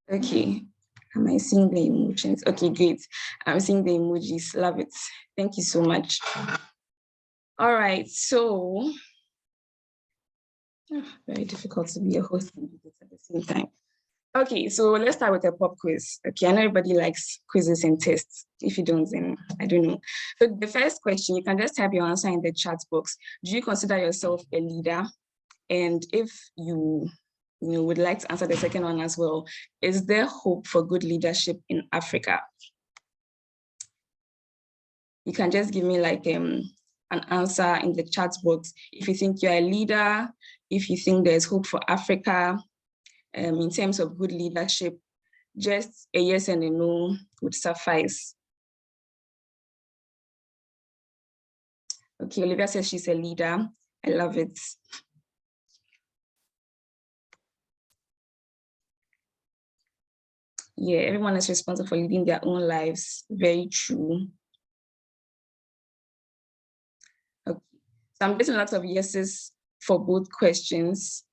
Okay. Am I seeing the emotions? Okay, great. I'm seeing the emojis. Love it. Thank you so much. All right. So, very difficult to be a host and do this at the same time. Okay, so let's start with a pop quiz. Okay, I know everybody likes quizzes and tests. If you don't, then I don't know. So the first question, you can just type your answer in the chat box. Do you consider yourself a leader? And if you would like to answer the second one as well, is there hope for good leadership in Africa? You can just give me like an answer in the chat box. If you think you're a leader, if you think there's hope for Africa in terms of good leadership, just a yes and a no would suffice. Okay, Olivia says she's a leader. I love it. Yeah, everyone is responsible for leading their own lives. Very true. Okay, so I'm getting lots of yeses for both questions.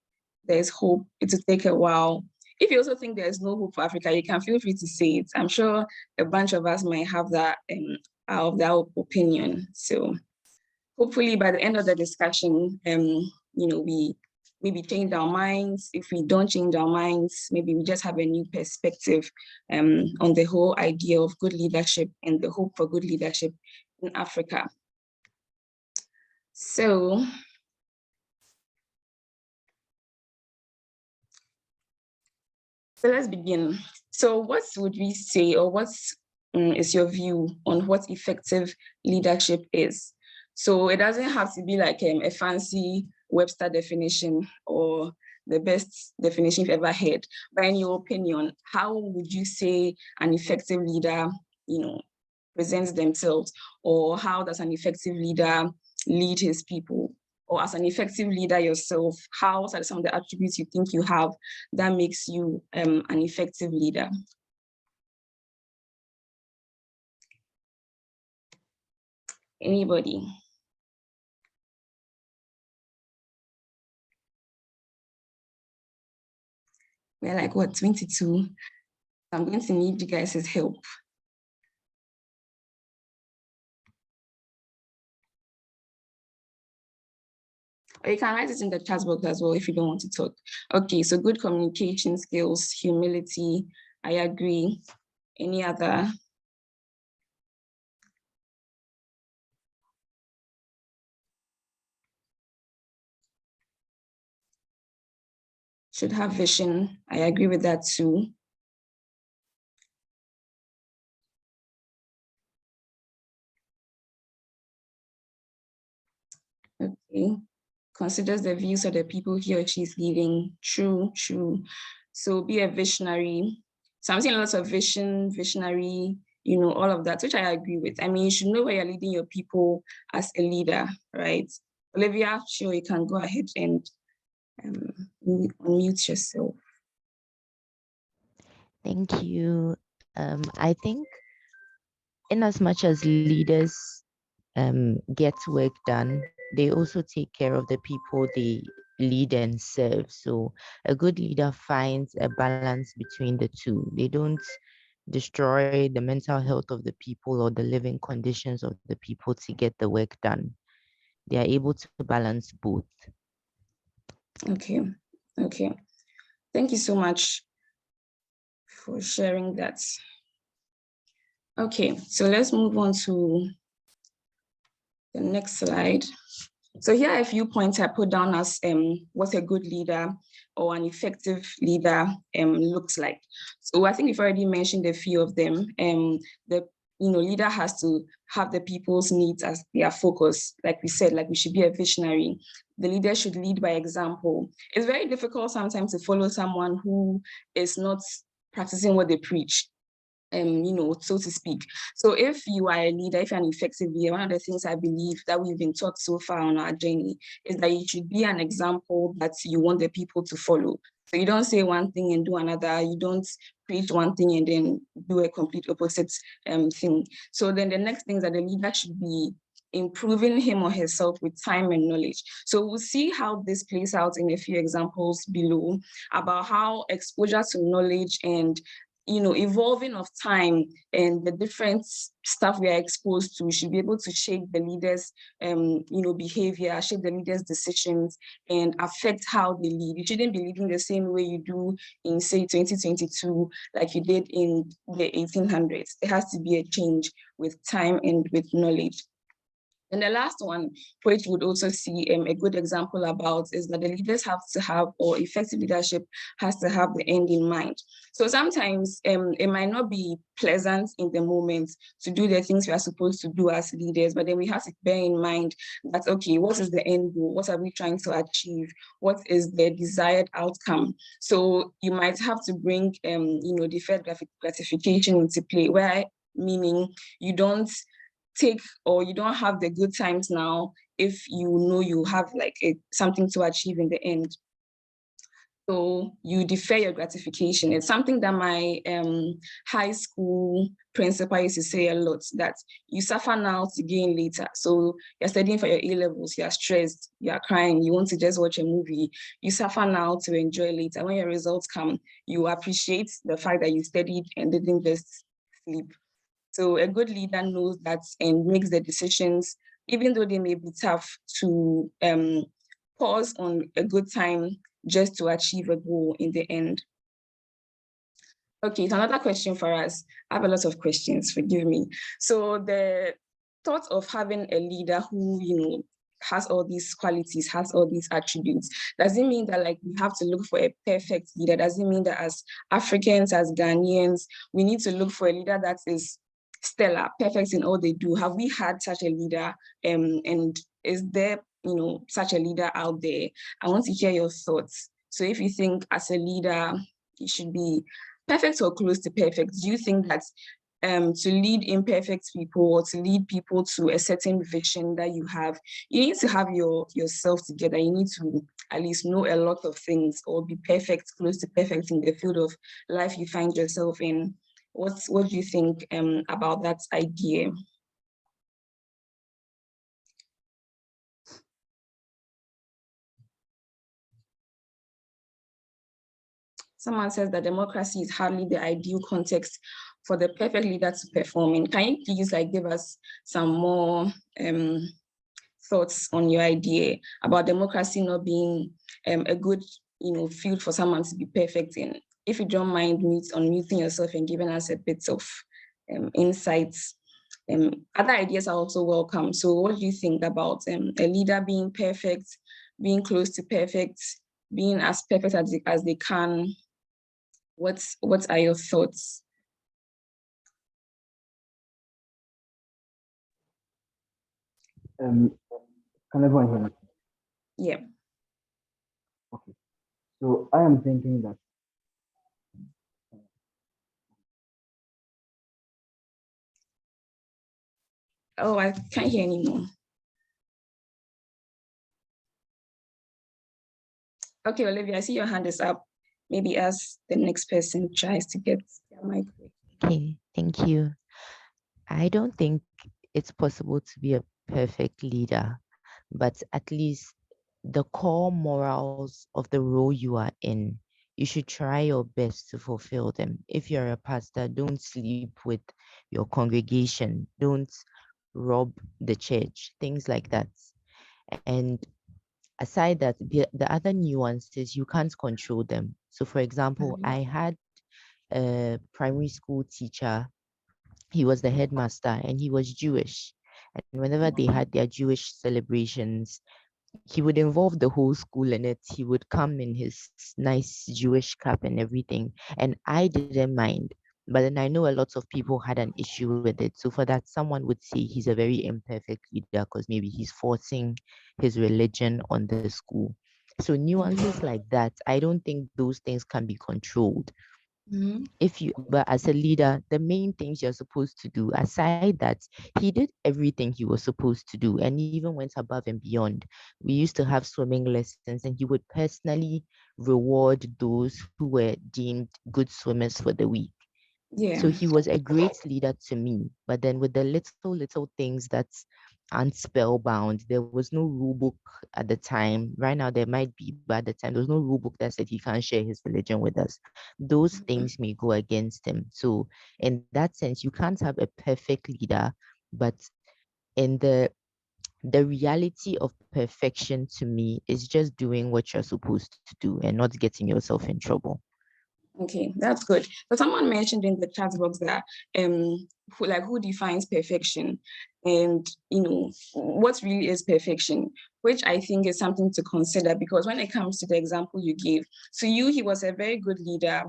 There's hope. It will take a while. If you also think there's no hope for Africa, you can feel free to say it. I'm sure a bunch of us might have that of that opinion. So hopefully by the end of the discussion, we maybe change our minds. If we don't change our minds, maybe we just have a new perspective on the whole idea of good leadership and the hope for good leadership in Africa. So let's begin. So what would we say, or what is your view on what effective leadership is? So it doesn't have to be like a fancy Webster definition or the best definition you've ever heard. But in your opinion, how would you say an effective leader, presents themselves, or how does an effective leader lead his people? Or as an effective leader yourself, how are some of the attributes you think you have that makes you an effective leader? Anybody? We're like, what, 22? I'm going to need you guys' help. Or you can write it in the chat box as well if you don't want to talk. Okay, so good communication skills, humility, I agree. Any other? Should have vision. I agree with that too. Okay. Considers the views of the people he or she is leading. True, true. So be a visionary. So I'm seeing lots of visionary, all of that, which I agree with. I mean, you should know where you're leading your people as a leader, right? Olivia, sure, you can go ahead and unmute yourself. Thank you. I think in as much as leaders get work done, they also take care of the people they lead and serve. So a good leader finds a balance between the two. They don't destroy the mental health of the people or the living conditions of the people to get the work done. They are able to balance both. Okay. Thank you so much for sharing that. Okay, so let's move on to the next slide. So here are a few points I put down as what a good leader or an effective leader looks like. So I think we've already mentioned a few of them. The leader has to have the people's needs as their focus. Like we said, like we should be a visionary. The leader should lead by example. It's very difficult sometimes to follow someone who is not practicing what they preach. So to speak. So if you are a leader, if you're an effective leader, one of the things I believe that we've been taught so far on our journey is that you should be an example that you want the people to follow. So you don't say one thing and do another. You don't preach one thing and then do a complete opposite thing. So then the next thing is that the leader should be improving him or herself with time and knowledge. So we'll see how this plays out in a few examples below about how exposure to knowledge and evolving of time and the different stuff we are exposed to should be able to shape the leaders' behavior, shape the leaders' decisions, and affect how they lead. You shouldn't be leading the same way you do in, say, 2022, like you did in the 1800s. There has to be a change with time and with knowledge. And the last one, which would also see a good example about, is that the leaders have to have, or effective leadership has to have the end in mind. So sometimes it might not be pleasant in the moment to do the things we are supposed to do as leaders, but then we have to bear in mind that, okay, what is the end goal? What are we trying to achieve? What is the desired outcome? So you might have to bring, deferred gratification into play, where meaning you don't take, or you don't have the good times now if you know you have like something to achieve in the end. So you defer your gratification. It's something that my high school principal used to say a lot, that you suffer now to gain later. So you're studying for your A-levels, you're stressed, you're crying, you want to just watch a movie. You suffer now to enjoy later. When your results come, you appreciate the fact that you studied and didn't just sleep. So a good leader knows that and makes the decisions, even though they may be tough, to pause on a good time just to achieve a goal in the end. Okay, so another question for us. I have a lot of questions, forgive me. So the thought of having a leader who, has all these qualities, has all these attributes, does it mean that like we have to look for a perfect leader? Does it mean that as Africans, as Ghanaians, we need to look for a leader that is stellar, perfect in all they do? Have we had such a leader? And is there, such a leader out there? I want to hear your thoughts. So if you think as a leader, you should be perfect or close to perfect, do you think that to lead imperfect people, or to lead people to a certain vision that you have, you need to have yourself together? You need to at least know a lot of things, or be perfect, close to perfect in the field of life you find yourself in. What do you think about that idea? Someone says that democracy is hardly the ideal context for the perfect leader to perform in. Can you please give us some more thoughts on your idea about democracy not being a good field for someone to be perfect in? If you don't mind unmuting yourself and giving us a bit of insights. Other ideas are also welcome. So what do you think about a leader being perfect, being close to perfect, being as perfect as they can? What are your thoughts? Can everyone hear me? Yeah. Okay. So I am thinking that Oh, I can't hear anymore. Okay, Olivia, I see your hand is up. Maybe as the next person tries to get their mic. Okay, thank you. I don't think it's possible to be a perfect leader, but at least the core morals of the role you are in, you should try your best to fulfill them. If you're a pastor, don't sleep with your congregation, don't rob the church, things like that. And aside that, the other nuances, you can't control them. So, for example, I had a primary school teacher. He was the headmaster and he was Jewish. And whenever they had their Jewish celebrations, he would involve the whole school in it. He would come in his nice Jewish cap and everything. And I didn't mind. But then I know a lot of people had an issue with it. So for that, someone would say he's a very imperfect leader because maybe he's forcing his religion on the school. So nuances like that, I don't think those things can be controlled. But as a leader, the main things you're supposed to do, aside that, he did everything he was supposed to do and even went above and beyond. We used to have swimming lessons, and he would personally reward those who were deemed good swimmers for the week. Yeah. So he was a great leader to me. But then with the little things that and spellbound. There was no rule book at the time. Right now there might be, but at the time there was no rule book that said he can't share his religion with us. Those things may go against him. So in that sense, you can't have a perfect leader, but in the reality of perfection to me is just doing what you're supposed to do and not getting yourself in trouble. Okay, that's good. So someone mentioned in the chat box that who defines perfection, and what really is perfection, which I think is something to consider, because when it comes to the example you gave, so he was a very good leader,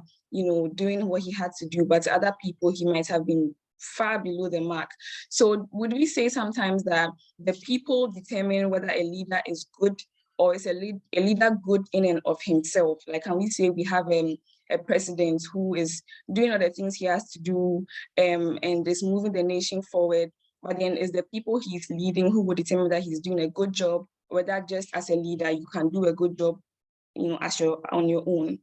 doing what he had to do, but to other people he might have been far below the mark. So would we say sometimes that the people determine whether a leader is good, or is a leader good in and of himself? Like, can we say we have a president who is doing all the things he has to do, and is moving the nation forward, but then is the people he's leading who will determine that he's doing a good job, or that just as a leader you can do a good job, on your own?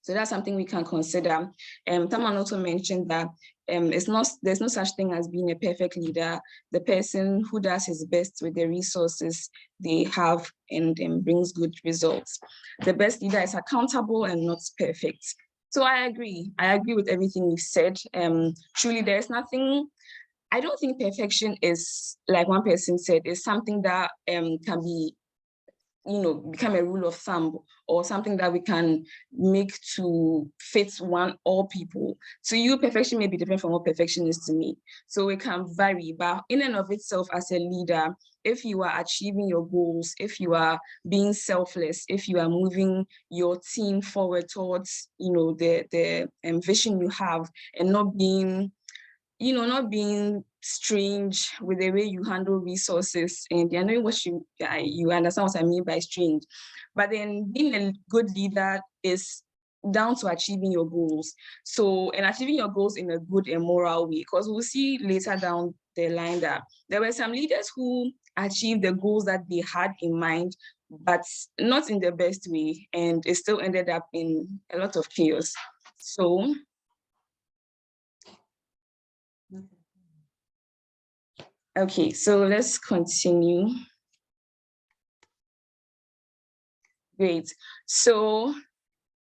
So that's something we can consider. Someone also mentioned that there's no such thing as being a perfect leader. The person who does his best with the resources they have and brings good results. The best leader is accountable and not perfect. So I agree with everything you said. Truly, there's nothing. I don't think perfection is, like one person said, is something that can be, become a rule of thumb, or something that we can make to fit all people. To you, perfection may be different from what perfection is to me. So it can vary, but in and of itself, as a leader, if you are achieving your goals, if you are being selfless, if you are moving your team forward towards, the vision you have, and not being strange with the way you handle resources, and I know you understand what I mean by strange. But then being a good leader is down to achieving your goals. So, and achieving your goals in a good and moral way, because we'll see later down the line that there were some leaders who achieved the goals that they had in mind, but not in the best way, and it still ended up in a lot of chaos. So okay, so let's continue. Great. So,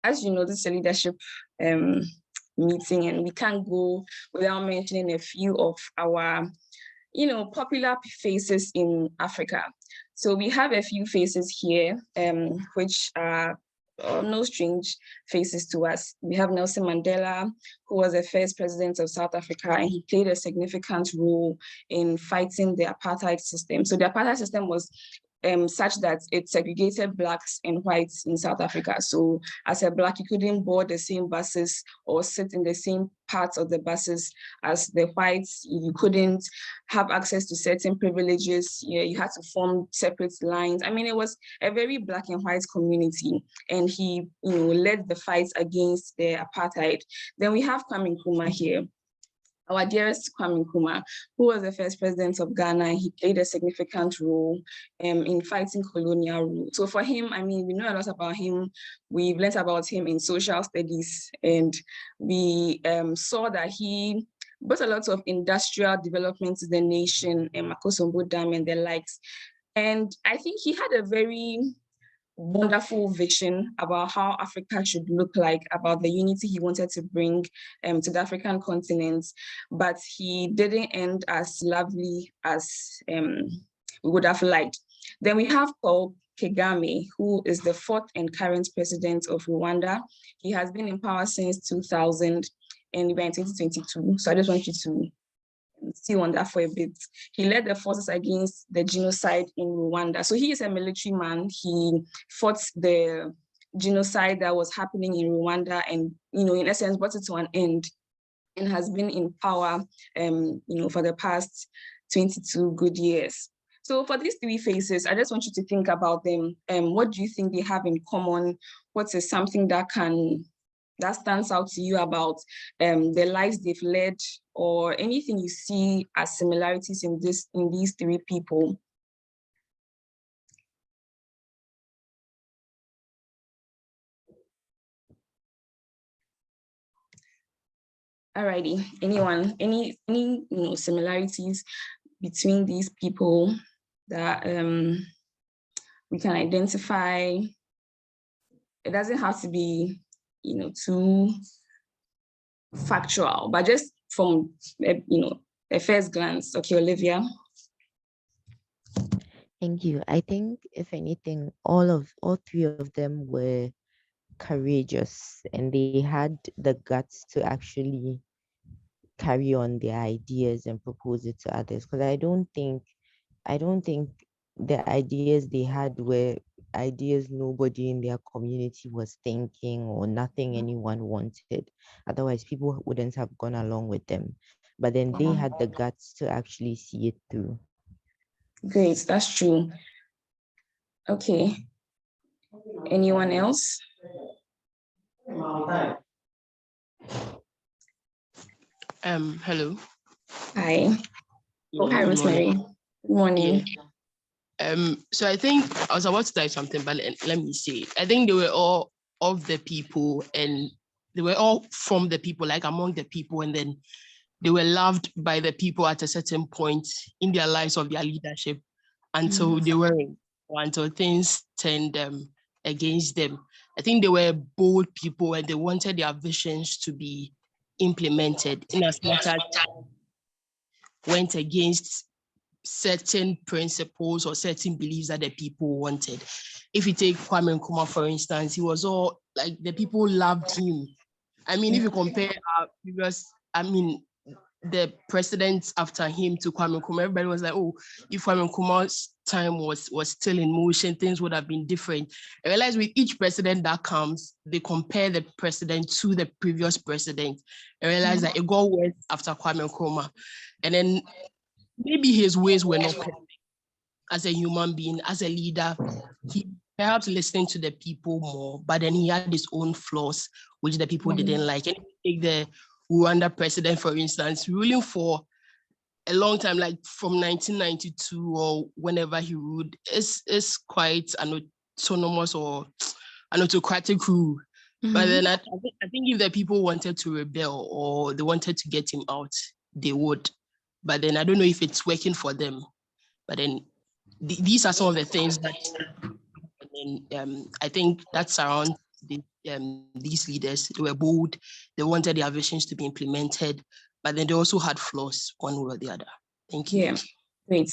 as you know, this is a leadership meeting, and we can't go without mentioning a few of our, popular faces in Africa. So we have a few faces here, which are no strange faces to us. We have Nelson Mandela, who was the first president of South Africa, and he played a significant role in fighting the apartheid system. So the apartheid system was such that it segregated Blacks and whites in South Africa. So as a Black, you couldn't board the same buses or sit in the same parts of the buses as the whites. You couldn't have access to certain privileges. Yeah, you had to form separate lines. I mean, it was a very Black and white community, and he, led the fight against the apartheid. Then we have Kwame Nkrumah here, our dearest Kwame Nkrumah, who was the first president of Ghana. He played a significant role in fighting colonial rule. So for him, I mean, we know a lot about him. We've learned about him in social studies, and we saw that he brought a lot of industrial development to the nation, Makosombo Dam and the likes. And I think he had a very wonderful vision about how Africa should look like, about the unity he wanted to bring to the African continent, but he didn't end as lovely as we would have liked. Then we have Paul Kagame, who is the fourth and current president of Rwanda. He has been in power since 2000, and we're in 2022. So I just want you to still on that for a bit. He led the forces against the genocide in Rwanda. So he is a military man. He fought the genocide that was happening in Rwanda, and, in essence, brought it to an end, and has been in power, for the past 22 good years. So for these three faces, I just want you to think about them. What do you think they have in common? What is something that stands out to you about the lives they've led, or anything you see as similarities in these three people? Alrighty, anyone, any similarities between these people that we can identify. It doesn't have to be, too factual, but just from, a first glance. Okay, Olivia. Thank you. I think if anything, all three of them were courageous and they had the guts to actually carry on their ideas and propose it to others. Because I don't think the ideas they had were ideas nobody in their community was thinking or nothing anyone wanted. Otherwise, people wouldn't have gone along with them. But then they had the guts to actually see it through. Great, that's true. Okay. Anyone else? Hello. Hi. Oh, hi, Good Rosemary. morning. Good morning. So I think I was about to type something, but let me say, I think they were all of the people and they were all from the people, like among the people, and then they were loved by the people at a certain point in their lives of their leadership until they weren't, or until things turned against them. I think they were bold people and they wanted their visions to be implemented in as much as went against certain principles or certain beliefs that the people wanted. If you take Kwame Nkrumah, for instance, he was all like the people loved him. I mean, if you compare our previous, the presidents after him to Kwame Nkrumah, everybody was like, oh, if Kwame Nkrumah's time was still in motion, things would have been different. I realize with each president that comes, they compare the president to the previous president. I realize that it got worse after Kwame Nkrumah. And then maybe his ways were not perfect as a human being, as a leader. He perhaps listened to the people more, but then he had his own flaws, which the people didn't like. And take the Rwanda president, for instance, ruling for a long time, like from 1992 or whenever he ruled, is quite an autonomous or an autocratic rule. But then I think if the people wanted to rebel or they wanted to get him out, they would. But then I don't know if it's working for them. But then these are some of the things that, I think that's around these leaders. They were bold. They wanted their visions to be implemented, but then they also had flaws one way or the other. Thank you. Yeah, great.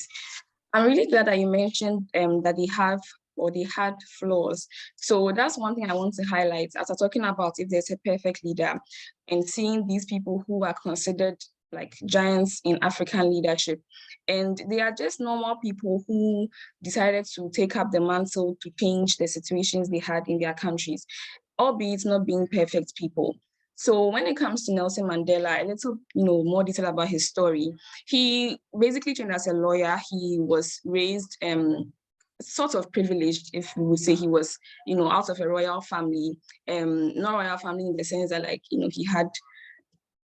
I'm really glad that you mentioned that they had flaws. So that's one thing I want to highlight as I'm talking about if there's a perfect leader and seeing these people who are considered like giants in African leadership. And they are just normal people who decided to take up the mantle to change the situations they had in their countries, albeit not being perfect people. So when it comes to Nelson Mandela, a little, more detail about his story. He basically trained as a lawyer. He was raised sort of privileged, if we would say. He was, out of a royal family, not royal family in the sense that, like, he had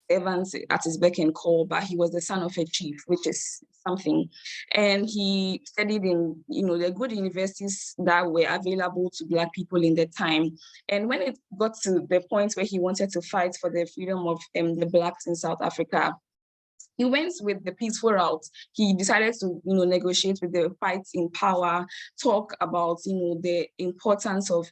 servants at his beck and call, but he was the son of a chief, which is something. And he studied in, the good universities that were available to Black people in the time. And when it got to the point where he wanted to fight for the freedom of the Blacks in South Africa, he went with the peaceful route. He decided to, negotiate with the whites in power, talk about, the importance of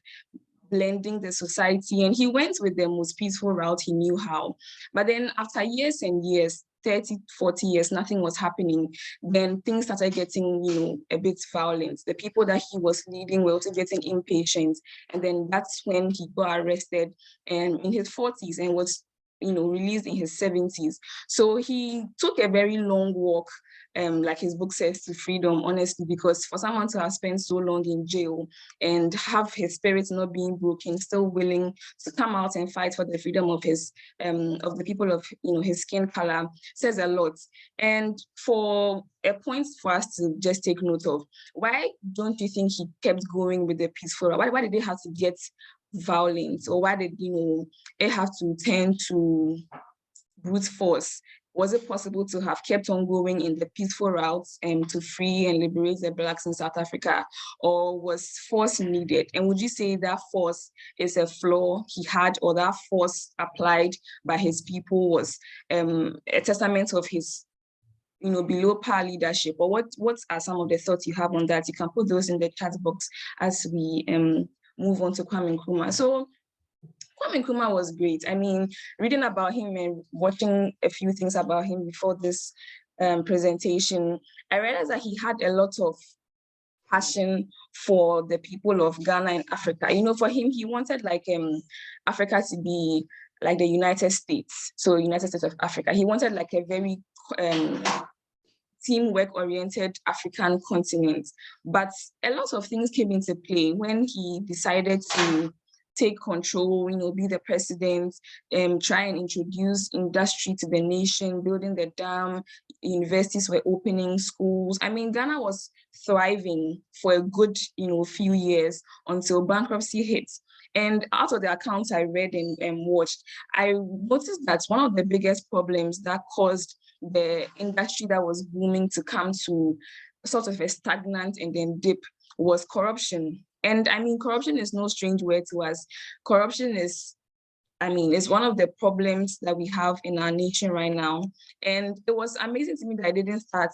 blending the society, and he went with the most peaceful route he knew how. But then after years and years, 30, 40 years, nothing was happening. Then things started getting, a bit violent. The people that he was leading were also getting impatient. And then that's when he got arrested in his 40s and was released in his 70s. So he took a very long walk, like his book says, to freedom, honestly, because for someone to have spent so long in jail and have his spirit not being broken, still willing to come out and fight for the freedom of his of the people of his skin color, says a lot. And for a point for us to just take note of, why don't you think he kept going with the peaceful route? Why did they have to get violent, or why did it have to turn to brute force? Was it possible to have kept on going in the peaceful routes and to free and liberate the Blacks in South Africa, or was force needed? And would you say that force is a flaw he had, or that force applied by his people was a testament of his below par leadership? Or what are some of the thoughts you have on that? You can put those in the chat box as we move on to Kwame Nkrumah. So Kwame Nkrumah was great. I mean, reading about him and watching a few things about him before this presentation, I realized that he had a lot of passion for the people of Ghana and Africa. For him, he wanted like Africa to be like the United States, so United States of Africa. He wanted like a very teamwork-oriented African continent. But a lot of things came into play when he decided to take control, be the president, try and introduce industry to the nation, building the dam, universities were opening, schools. I mean, Ghana was thriving for a good, few years until bankruptcy hit. And out of the accounts I read and watched, I noticed that one of the biggest problems that caused the industry that was booming to come to sort of a stagnant and then dip was corruption. And I mean, corruption is no strange word to us. Corruption is one of the problems that we have in our nation right now. And it was amazing to me that I didn't start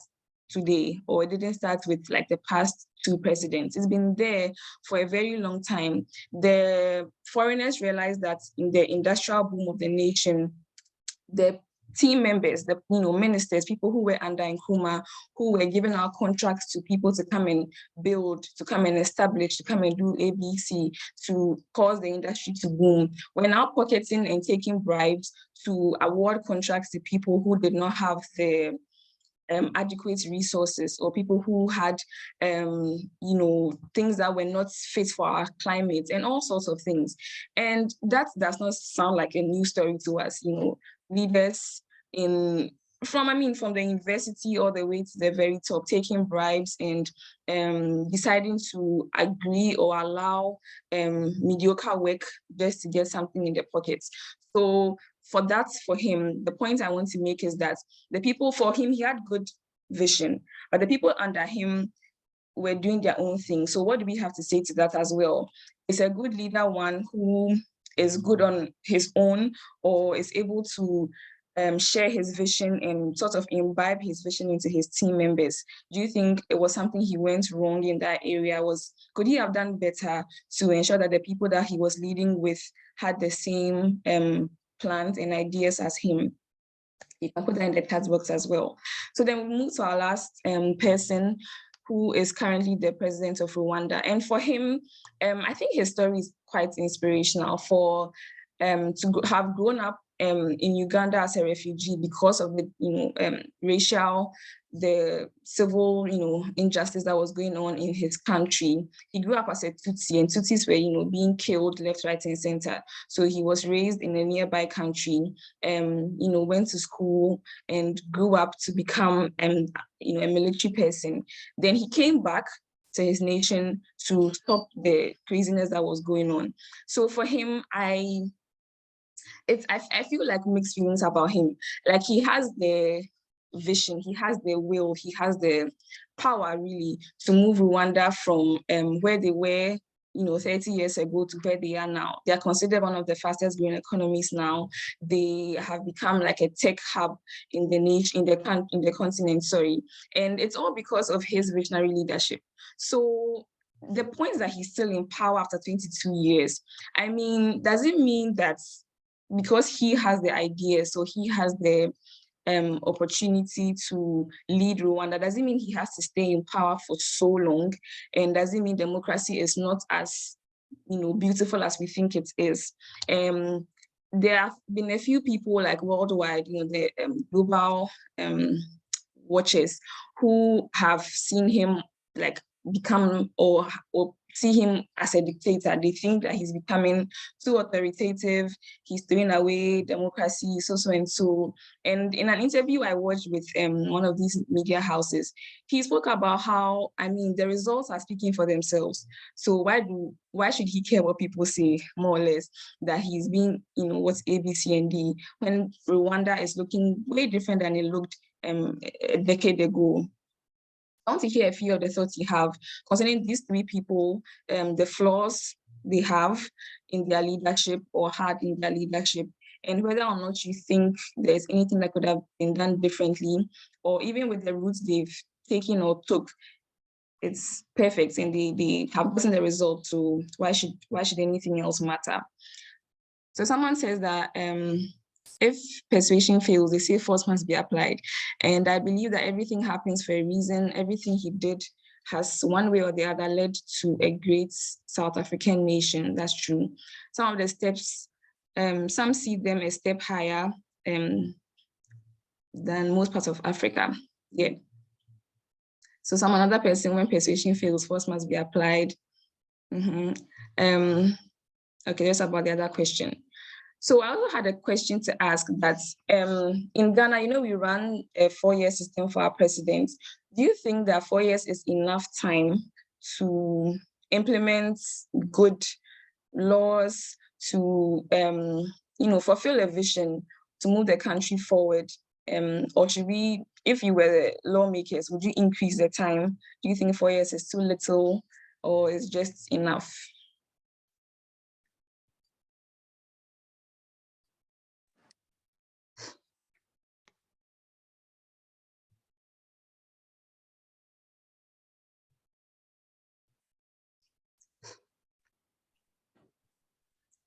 today, or it didn't start with like the past two presidents. It's been there for a very long time. The foreigners realized that in the industrial boom of the nation, the team members, the ministers, people who were under Nkrumah, who were giving out contracts to people to come and build, to come and establish, to come and do ABC, to cause the industry to boom. We're now pocketing and taking bribes to award contracts to people who did not have the adequate resources, or people who had, things that were not fit for our climate and all sorts of things. And that does not sound like a new story to us, leaders from the university all the way to the very top, taking bribes and deciding to agree or allow mediocre work just to get something in their pockets. So for him, the point I want to make is that the people for him, he had good vision, but the people under him were doing their own thing. So what do we have to say to that as well? Is a good leader one who is good on his own, or is able to share his vision and sort of imbibe his vision into his team members? Do you think it was something he went wrong in that area? Could he have done better to ensure that the people that he was leading with had the same plans and ideas as him? You can put that in the chat box as well. So then we move to our last person, who is currently the president of Rwanda. And for him, I think his story is quite inspirational to have grown up in Uganda as a refugee because of the the civil injustice that was going on in his country. He grew up as a Tutsi, and Tutsis were being killed left, right, and center. So he was raised in a nearby country, went to school and grew up to become a military person. Then he came back to his nation to stop the craziness that was going on. So for him, I feel like mixed feelings about him. Like, he has the vision, he has the will, he has the power really to move Rwanda from where they were 30 years ago to where they are now. They are considered one of the fastest growing economies now. They have become like a tech hub in the nation, in the continent, sorry. And it's all because of his visionary leadership. So the point that he's still in power after 22 years, I mean, does it mean that because he has the idea, so he has the opportunity to lead Rwanda, does it mean he has to stay in power for so long? And does it mean democracy is not as beautiful as we think it is? There have been a few people like worldwide, the global watchers, who have seen him like become or see him as a dictator. They think that he's becoming too authoritative, he's throwing away democracy, so and so. And in an interview I watched with one of these media houses, he spoke about how, the results are speaking for themselves. So why should he care what people say, more or less, that he's being, what's A, B, C, and D, when Rwanda is looking way different than it looked a decade ago? I want to hear a few of the thoughts you have concerning these three people, the flaws they have in their leadership or had in their leadership, and whether or not you think there's anything that could have been done differently, or even with the routes they've taken or took, it's perfect and they have gotten the result. So why should anything else matter? So someone says that if persuasion fails, they say force must be applied. And I believe that everything happens for a reason. Everything he did has one way or the other led to a great South African nation. That's true. Some of the steps, some see them a step higher than most parts of Africa. Yeah. So some another person, when persuasion fails, force must be applied. Okay, that's about the other question. So I also had a question to ask that in Ghana, we run a 4-year system for our president. Do you think that 4 years is enough time to implement good laws, to fulfill a vision, to move the country forward? Or should we, if you were the lawmakers, would you increase the time? Do you think 4 years is too little or is just enough?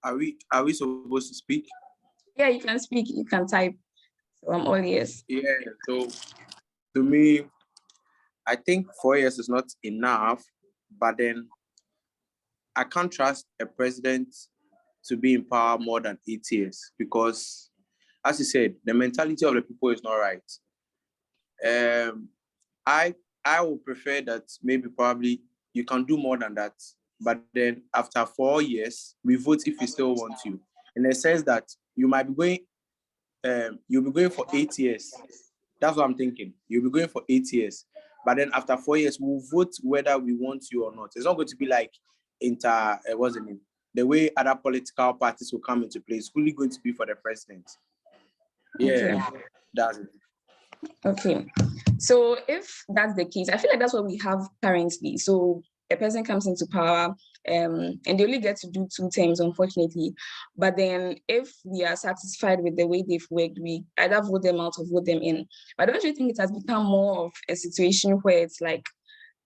Are we supposed to speak? Yeah, you can speak, you can type. So I'm all ears. Yeah, so to me, I think 4 years is not enough, but then I can't trust a president to be in power more than 8 years because, as you said, the mentality of the people is not right. I would prefer that maybe probably you can do more than that, but then after 4 years, we vote if we still want you. In the sense that you might be going, you'll be going for 8 years. That's what I'm thinking. You'll be going for 8 years, but then after 4 years, we'll vote whether we want you or not. It's not going to be like what's the name? The way other political parties will come into play. It's really going to be for the president. Yeah, okay. That's it. Okay, so if that's the case, I feel like that's what we have currently. So a person comes into power and they only get to do 2 terms, unfortunately. But then if we are satisfied with the way they've worked, we either vote them out or vote them in. But don't you think it has become more of a situation where it's like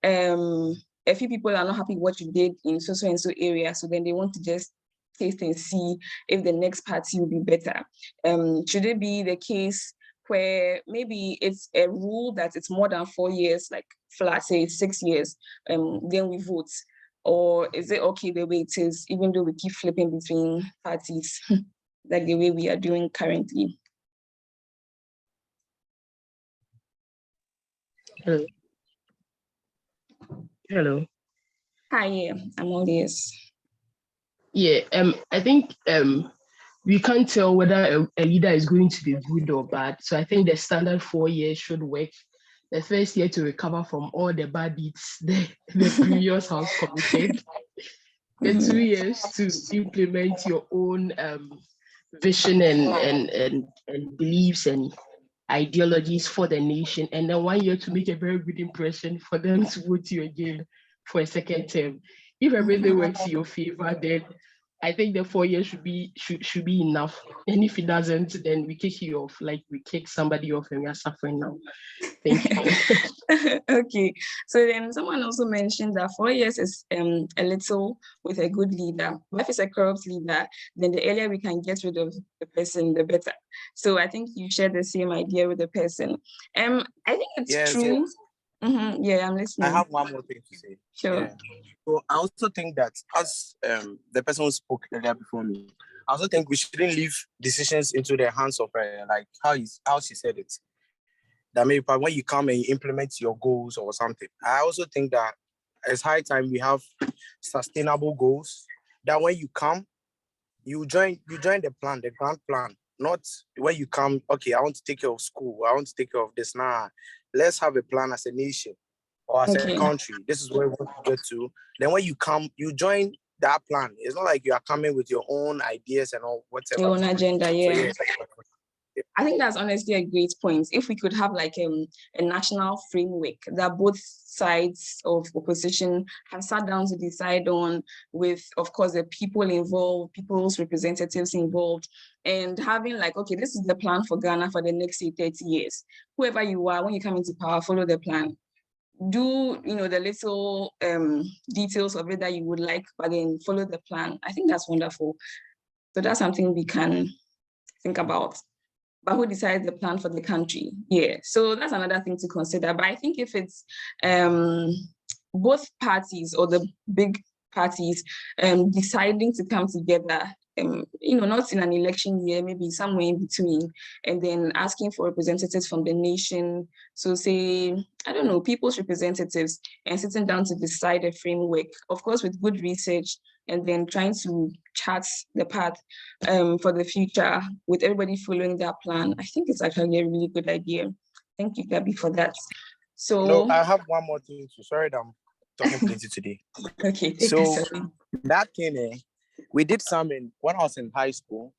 a few people are not happy with what you did in so and so area, so then they want to just taste and see if the next party will be better? Should it be the case where maybe it's a rule that it's more than 4 years, like flat, say 6 years, then we vote? Or is it okay the way it is, even though we keep flipping between parties, like the way we are doing currently? Hello. Hello. Hi, yeah, I'm all ears. Yeah, I think we can't tell whether a leader is going to be good or bad. So I think the standard 4 years should work. The first year to recover from all the bad deeds the previous house committed. The 2 years to implement your own vision and beliefs and ideologies for the nation, and then 1 year to make a very good impression for them to vote you again for a second term. If everything works in your favor, then I think the 4 years should be enough. And if it doesn't, then we kick you off, like we kick somebody off and we are suffering now. Thank you. Okay, so then someone also mentioned that 4 years is a little with a good leader. But if it's a corrupt leader, then the earlier we can get rid of the person, the better. So I think you share the same idea with the person. I think it's true. Yeah, I'm listening. I have one more thing to say. Sure. Yeah. So I also think that as the person who spoke earlier before me, I also think we shouldn't leave decisions into the hands of like how she said it. That maybe when you come and you implement your goals or something. I also think that it's high time we have sustainable goals. That when you come, you join the plan, the grand plan. Not when you come, okay, I want to take care of school, I want to take care of this. Nah, let's have a plan as a nation or as a country. This is where we want to get to. Then when you come, you join that plan. It's not like you are coming with your own ideas and all whatever. Your own agenda, yeah. So, yeah, I think that's honestly a great point. If we could have like a national framework that both sides of opposition have sat down to decide on, with, of course, the people involved, people's representatives involved, and having like, okay, this is the plan for Ghana for the next, say, 30 years. Whoever you are, when you come into power, follow the plan. Do, the little details of it that you would like, but then follow the plan. I think that's wonderful. So that's something we can think about. But who decides the plan for the country? Yeah, so that's another thing to consider. But I think if it's both parties or the big parties deciding to come together, not in an election year, maybe somewhere in between, and then asking for representatives from the nation. So say, I don't know, people's representatives, and sitting down to decide a framework, of course, with good research, and then trying to chart the path for the future with everybody following that plan. I think it's actually a really good idea. Thank you, Gabby, for that. So No, I have one more thing too. Sorry that I'm talking plenty today. Okay, so that thing, we did some when I was in high school.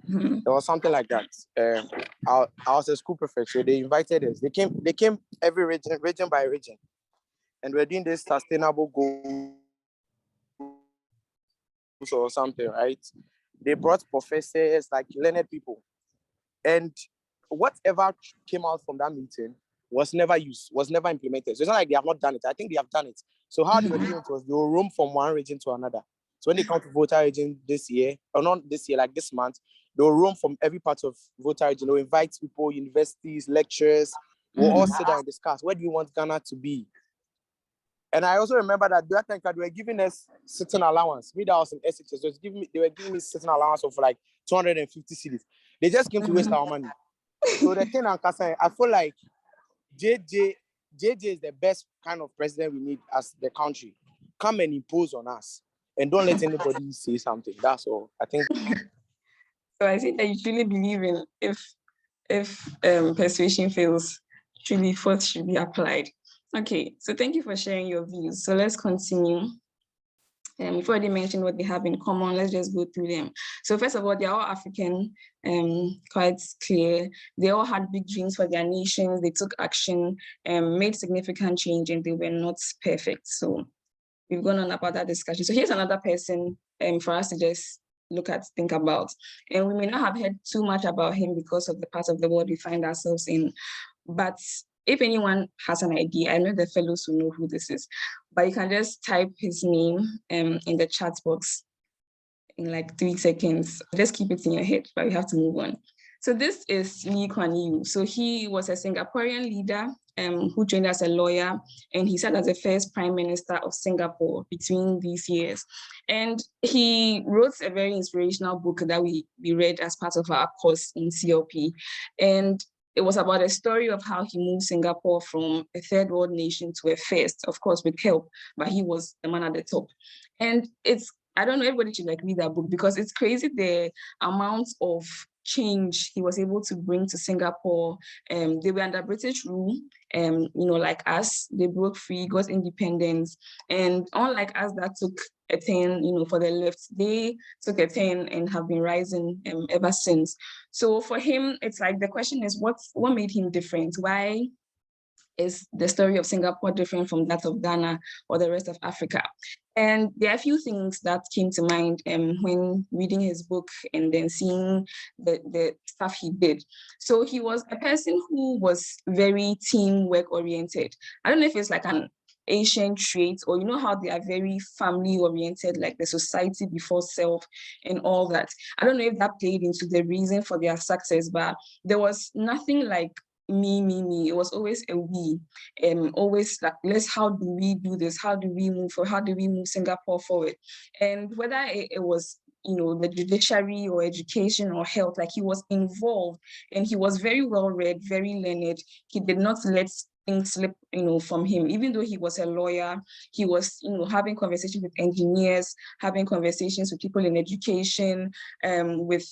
Mm-hmm. There was something like that. I was a school prefect, so they invited us. They came every region by region, and we're doing this sustainable goals or something, right? They brought professors, like learned people, and whatever came out from that meeting was never used, was never implemented. So it's not like they have not done it. I think they have done it. So how they were doing it was they will roam from one region to another. So when they come to voter region this year, or not this year, like this month, they'll roam from every part of voter region. They'll invite people, universities, lecturers. We'll all sit down and discuss, where do you want Ghana to be? And I also remember that time they were giving us certain allowance. Me, that was in SHS, so they were giving me certain allowance of like 250 cedis. They just came to waste our money. So the thing I feel like JJ is the best kind of president we need as the country. Come and impose on us, and don't let anybody say something. That's all. I think. So I think that you truly believe in if persuasion fails, truly force should be applied. Okay, so thank you for sharing your views. So let's continue. We've already mentioned what they have in common. Let's just go through them. So first of all, they're all African, quite clear. They all had big dreams for their nations. They took action, made significant change, and they were not perfect. So we've gone on about that discussion. So here's another person for us to just think about. And we may not have heard too much about him because of the part of the world we find ourselves in. But if anyone has an idea, I know the fellows will know who this is, but you can just type his name in the chat box in like 3 seconds. Just keep it in your head, but we have to move on. So this is Lee Kuan Yew. So he was a Singaporean leader who joined as a lawyer, and he served as the first prime minister of Singapore between these years. And he wrote a very inspirational book that we read as part of our course in CLP. And it was about a story of how he moved Singapore from a third world nation to a first, of course, with help, but he was the man at the top. And I don't know, everybody should like read that book because it's crazy the amount of change he was able to bring to Singapore. They were under British rule, like us, they broke free, got independence. And unlike us that took a turn, for the left, they took a turn and have been rising ever since. So for him, it's like the question is, what made him different? Why is the story of Singapore different from that of Ghana or the rest of Africa? And there are a few things that came to mind when reading his book and then seeing the stuff he did. So he was a person who was very teamwork oriented. I don't know if it's like an Asian trait, or how they are very family oriented, like the society before self and all that. I don't know if that played into the reason for their success, but there was nothing like me. It was always a we, always like, how do we do this? How do we move forward? How do we move Singapore forward? And whether it was the judiciary or education or health, like he was involved, and he was very well read, very learned. He did not let things slip, from him. Even though he was a lawyer, he was, having conversations with engineers, having conversations with people in education, with,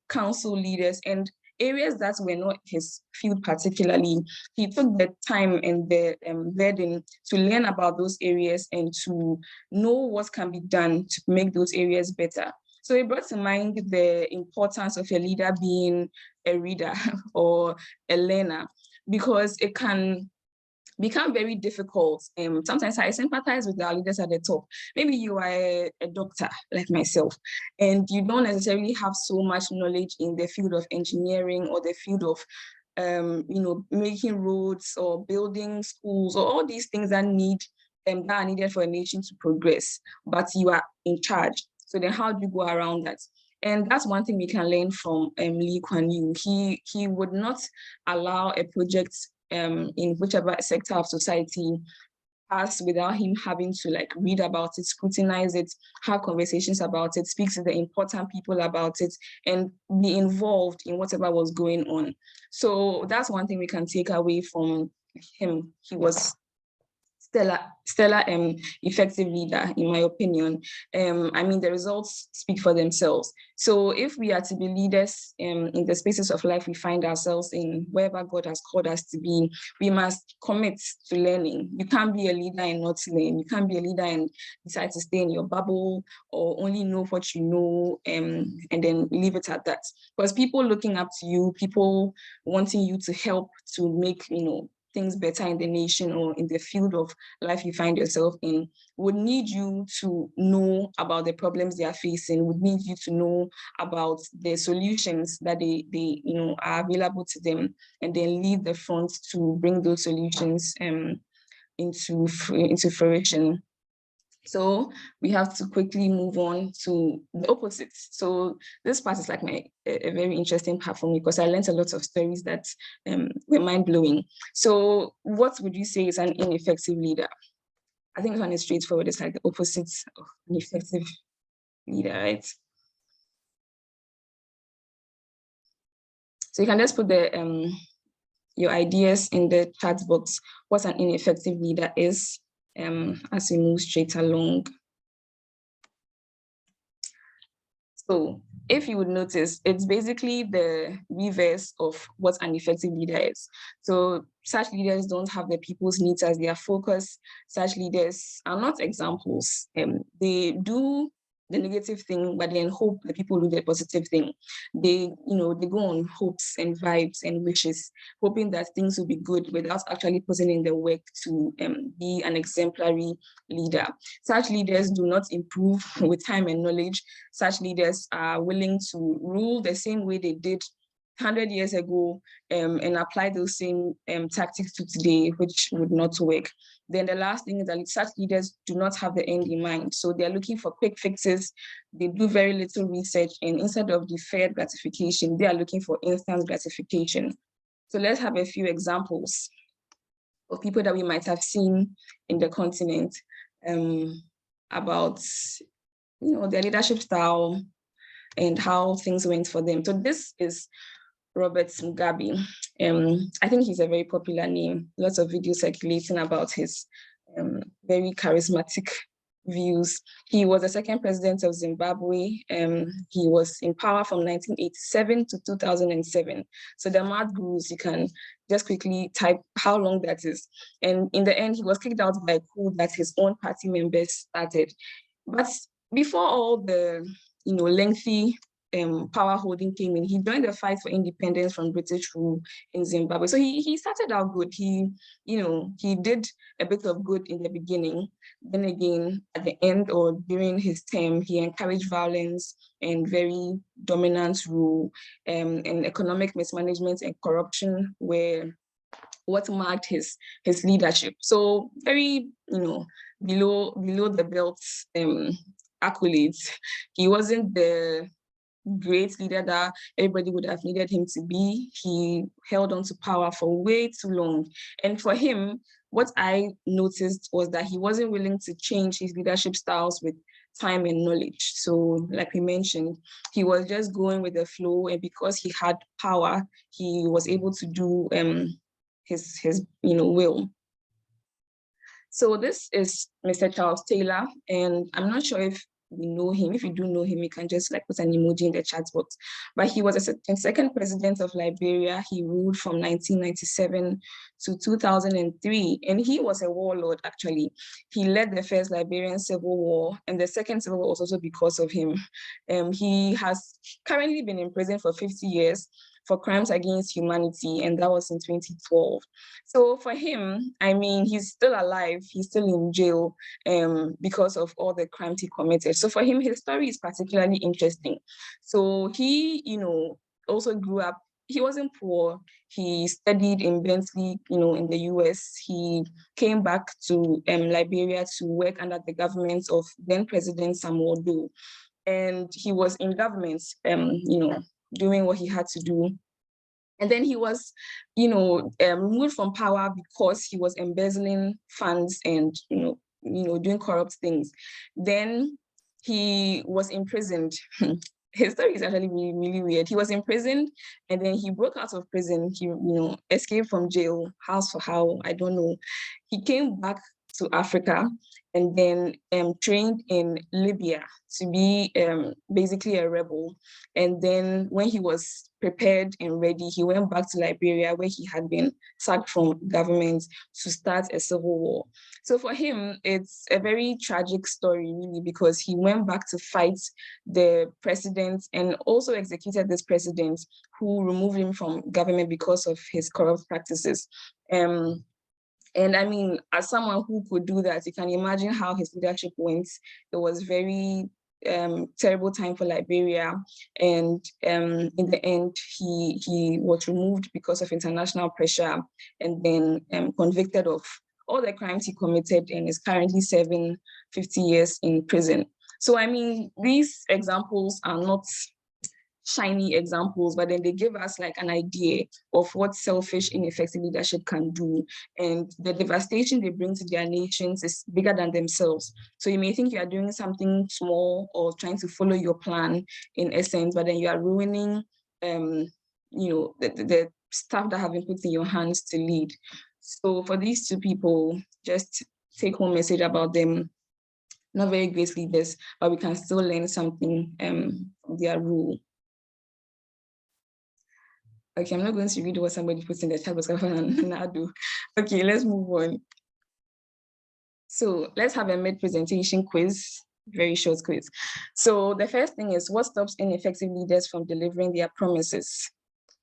council leaders, and areas that were not his field particularly. He took the time and the burden to learn about those areas and to know what can be done to make those areas better. So it brought to mind the importance of a leader being a reader or a learner, because it can become very difficult. Sometimes I sympathize with our leaders at the top. Maybe you are a doctor like myself, and you don't necessarily have so much knowledge in the field of engineering or the field of making roads or building schools or all these things that are needed for a nation to progress, but you are in charge. So then how do you go around that? And that's one thing we can learn from Lee Kuan Yew. He would not allow a project in whichever sector of society pass without him having to like read about it, scrutinize it, have conversations about it, speak to the important people about it, and be involved in whatever was going on. So that's one thing we can take away from him. He was stellar effective leader, in my opinion. I mean, the results speak for themselves. So if we are to be leaders in the spaces of life we find ourselves in, wherever God has called us to be, we must commit to learning. You can't be a leader and not learn. You can't be a leader and decide to stay in your bubble or only know what you know and then leave it at that. Because people looking up to you, people wanting you to help to make, things better in the nation or in the field of life you find yourself in, would need you to know about the problems they are facing, would need you to know about the solutions that they are available to them, and then lead the front to bring those solutions into fruition. So we have to quickly move on to the opposites. So this part is like a very interesting part for me, because I learned a lot of stories that were mind-blowing. So what would you say is an ineffective leader? I think this one is straightforward. It's like the opposites of an effective leader, right? So you can just put the your ideas in the chat box, what an ineffective leader is, as we move straight along. So if you would notice, it's basically the reverse of what an effective leader is. So such leaders don't have the people's needs as their focus. Such leaders are not examples. They do the negative thing, but then hope the people do the positive thing. They go on hopes and vibes and wishes, hoping that things will be good without actually putting in the work to be an exemplary leader. Such leaders do not improve with time and knowledge. Such leaders are willing to rule the same way they did 100 years ago and apply those same tactics to today, which would not work. Then the last thing is that such leaders do not have the end in mind. So they're looking for quick fixes. They do very little research, and instead of deferred gratification, they are looking for instant gratification. So let's have a few examples of people that we might have seen in the continent about their leadership style and how things went for them. So this is Robert Mugabe. I think he's a very popular name. Lots of videos circulating about his very charismatic views. He was the second president of Zimbabwe. He was in power from 1987 to 2007. So the math gurus, you can just quickly type how long that is. And in the end, he was kicked out by a coup that his own party members started. But before all the lengthy power holding came in, he joined the fight for independence from British rule in Zimbabwe. So he started out good. He did a bit of good in the beginning. Then again, at the end or during his term, he encouraged violence and very dominant rule, and economic mismanagement and corruption were what marked his leadership. So very, below the belt accolades. He wasn't the great leader that everybody would have needed him to be. He held on to power for way too long. And for him, what I noticed was that he wasn't willing to change his leadership styles with time and knowledge. So like we mentioned, he was just going with the flow, and because he had power, he was able to do his will. So this is Mr. Charles Taylor, and I'm not sure if we know him. If you do know him, you can just like put an emoji in the chat box. But he was a second president of Liberia. He ruled from 1997 to 2003, and he was a warlord, actually. He led the first Liberian Civil War, and the second Civil War was also because of him. He has currently been in prison for 50 years for crimes against humanity, and that was in 2012. So for him, I mean, he's still alive, he's still in jail because of all the crimes he committed. So for him, his story is particularly interesting. So he, also grew up, he wasn't poor, he studied in Bentley, in the US. He came back to Liberia to work under the government of then President Samuel Doe. And he was in government, doing what he had to do. And then he was, removed from power because he was embezzling funds and, doing corrupt things. Then he was imprisoned. His story is actually really, really weird. He was imprisoned, and then he broke out of prison. He, escaped from jail, house for how, I don't know. He came back to Africa and then trained in Libya to be basically a rebel. And then when he was prepared and ready, he went back to Liberia, where he had been sacked from government, to start a civil war. So for him, it's a very tragic story, really, because he went back to fight the president and also executed this president who removed him from government because of his corrupt practices. And I mean, as someone who could do that, you can imagine how his leadership went. It was very terrible time for Liberia. And in the end, he was removed because of international pressure, and then convicted of all the crimes he committed, and is currently serving 50 years in prison. So, I mean, these examples are not shiny examples, but then they give us like an idea of what selfish, ineffective leadership can do. And the devastation they bring to their nations is bigger than themselves. So you may think you are doing something small or trying to follow your plan in essence, but then you are ruining, the stuff that have been put in your hands to lead. So for these two people, just take home message about them. Not very great leaders, but we can still learn something from their rule. Okay, I'm not going to read what somebody puts in the chat box. Okay, let's move on. So let's have a mid-presentation quiz, very short quiz. So the first thing is, what stops ineffective leaders from delivering their promises?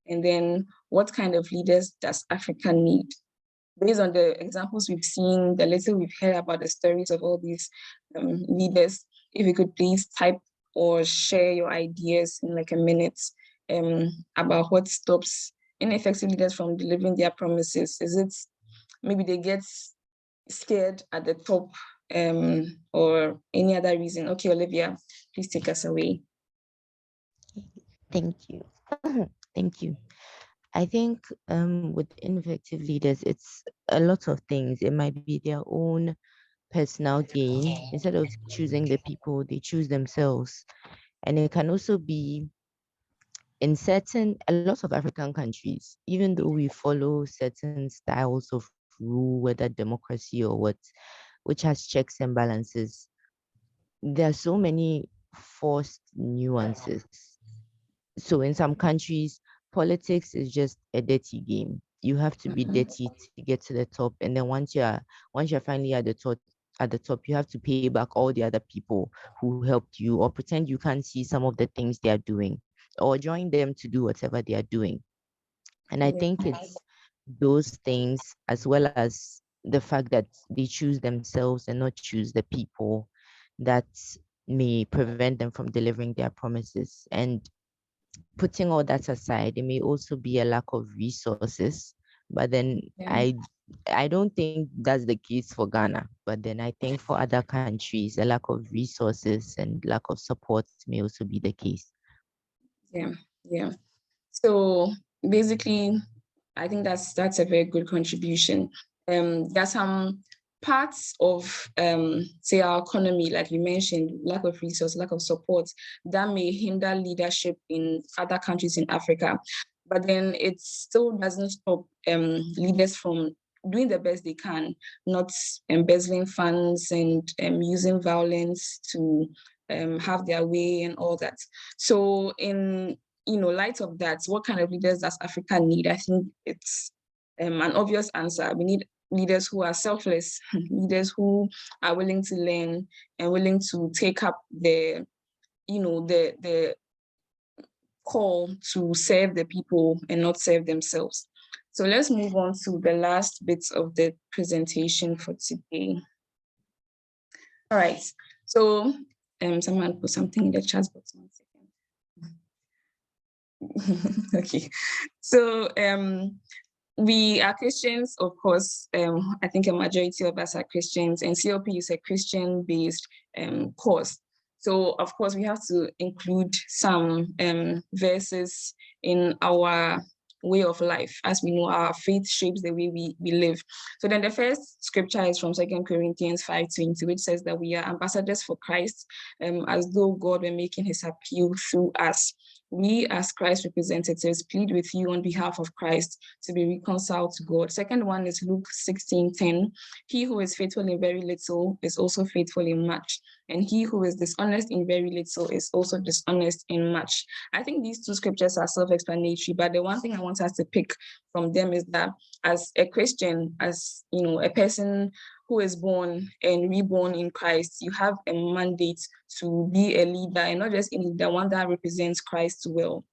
And then, what kind of leaders does Africa need? Based on the examples we've seen, the little we've heard about the stories of all these leaders, if you could please type or share your ideas in like a minute about what stops ineffective leaders from delivering their promises. Is it maybe they get scared at the top or any other reason? Okay, Olivia, please take us away. Thank you. Thank you. I think with ineffective leaders, it's a lot of things. It might be their own personal gain. Instead of choosing the people, they choose themselves. And it can also be in a lot of African countries, even though we follow certain styles of rule, whether democracy or what, which has checks and balances, there are so many forced nuances. So in some countries, politics is just a dirty game. You have to be dirty to get to the top, and then once you're finally at the top, you have to pay back all the other people who helped you, or pretend you can't see some of the things they are doing, or join them to do whatever they are doing. And I think it's those things, as well as the fact that they choose themselves and not choose the people, that may prevent them from delivering their promises. And putting all that aside, it may also be a lack of resources. But then I don't think that's the case for Ghana. But then I think for other countries, a lack of resources and lack of support may also be the case. Yeah. So basically, I think that's a very good contribution. There's some parts of say our economy, like you mentioned, lack of resource, lack of support, that may hinder leadership in other countries in Africa. But then it still doesn't stop leaders from doing the best they can, not embezzling funds and using violence to have their way and all that. So in light of that, what kind of leaders does Africa need? I think it's an obvious answer. We need leaders who are selfless, leaders who are willing to learn and willing to take up the call to serve the people and not serve themselves. So let's move on to the last bits of the presentation for today. All right, so someone put something in the chat box, 1 second. Okay, so we are Christians, of course. I think a majority of us are Christians, and CLP is a Christian-based course. So, of course, we have to include some verses in our way of life. As we know, our faith shapes the way we live. So then the first scripture is from 2 Corinthians 5:20, which says that we are ambassadors for Christ, as though God were making his appeal through us. We, as Christ representatives, plead with you on behalf of Christ to be reconciled to God. Second one is Luke 16:10. He who is faithful in very little is also faithful in much, and he who is dishonest in very little is also dishonest in much. I think these two scriptures are self-explanatory, but the one thing I want us to pick from them is that as a Christian, as a person who is born and reborn in Christ, you have a mandate to be a leader, and not just a leader, one that represents Christ well.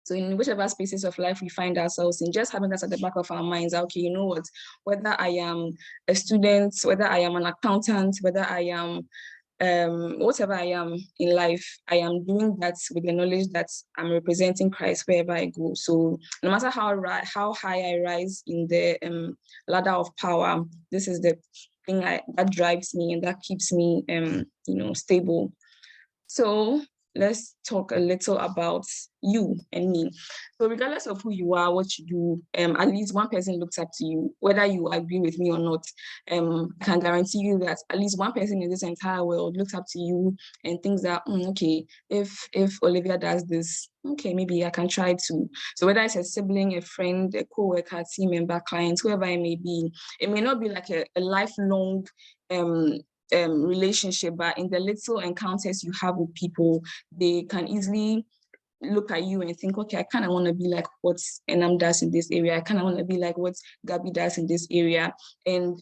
So in whichever spaces of life we find ourselves in, just having that at the back of our minds, okay, you know what, whether I am a student, whether I am an accountant, whether I am whatever I am in life, I am doing that with the knowledge that I'm representing Christ wherever I go. So no matter how high I rise in the ladder of power, this is the thing that drives me and that keeps me stable. So let's talk a little about you and me. So regardless of who you are, what you do, at least one person looks up to you, whether you agree with me or not. I can guarantee you that at least one person in this entire world looks up to you and thinks that, okay, if Olivia does this, okay, maybe I can try to. So whether it's a sibling, a friend, a co-worker, team member, client, whoever it may be, it may not be like a lifelong relationship, but in the little encounters you have with people, they can easily look at you and think, okay, I kind of want to be like what Enam does in this area. I kind of want to be like what Gabby does in this area. And,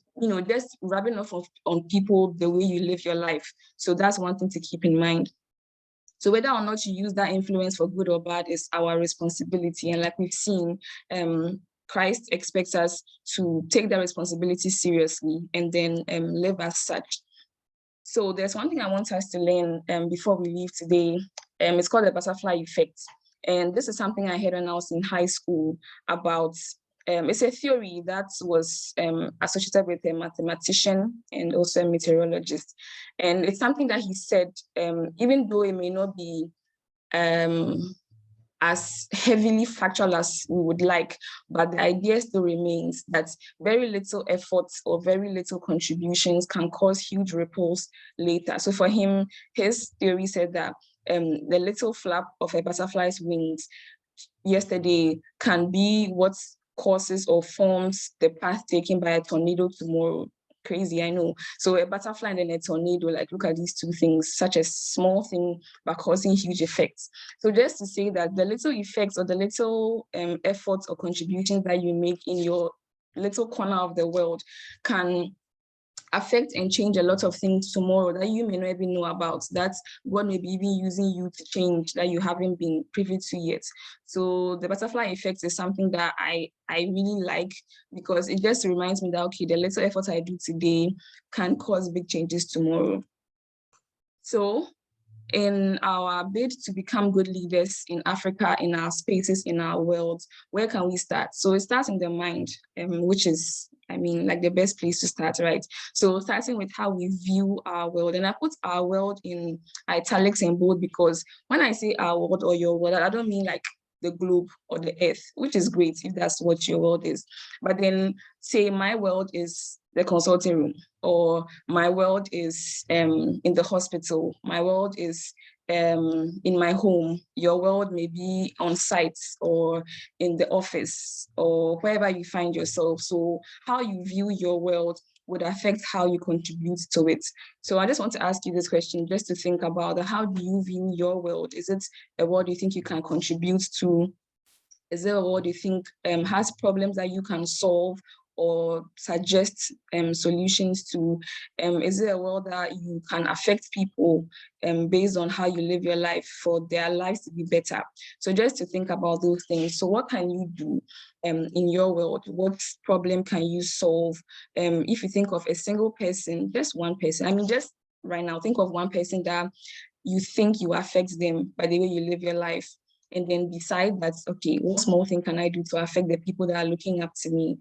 just rubbing off on people the way you live your life. So that's one thing to keep in mind. So whether or not you use that influence for good or bad is our responsibility. And like we've seen, Christ expects us to take that responsibility seriously and then live as such. So there's one thing I want us to learn before we leave today. It's called the butterfly effect. And this is something I heard when I was in high school about, it's a theory that was associated with a mathematician and also a meteorologist. And it's something that he said, even though it may not be as heavily factual as we would like, but the idea still remains that very little efforts or very little contributions can cause huge ripples later. So for him, his theory said that the little flap of a butterfly's wings yesterday can be what causes or forms the path taken by a tornado tomorrow. Crazy, I know. So a butterfly and then a tornado, like look at these two things, such a small thing, but causing huge effects. So just to say that the little effects or the little efforts or contributions that you make in your little corner of the world can affect and change a lot of things tomorrow that you may not even know about, that God may be even using you to change that you haven't been privy to yet. So the butterfly effect is something that I really like, because it just reminds me that, okay, the little effort I do today can cause big changes tomorrow. So in our bid to become good leaders in Africa, in our spaces, in our world, where can we start? So it starts in the mind, which is, like the best place to start, right? So starting with how we view our world, and I put our world in italics and bold because when I say our world or your world, I don't mean like the globe or the earth, which is great if that's what your world is. But then say my world is the consulting room, or my world is in the hospital, my world is in my home, your world may be on site or in the office or wherever you find yourself. So how you view your world would affect how you contribute to it. So I just want to ask you this question, just to think about how do you view your world? Is it a world you think you can contribute to? Is there a world you think has problems that you can solve or suggest solutions to? Is it a world that you can affect people based on how you live your life for their lives to be better? So just to think about those things. So what can you do in your world? What problem can you solve? If you think of a single person, just one person, I mean, just right now, think of one person that you think you affect them by the way you live your life. And then decide that, okay, what small thing can I do to affect the people that are looking up to me?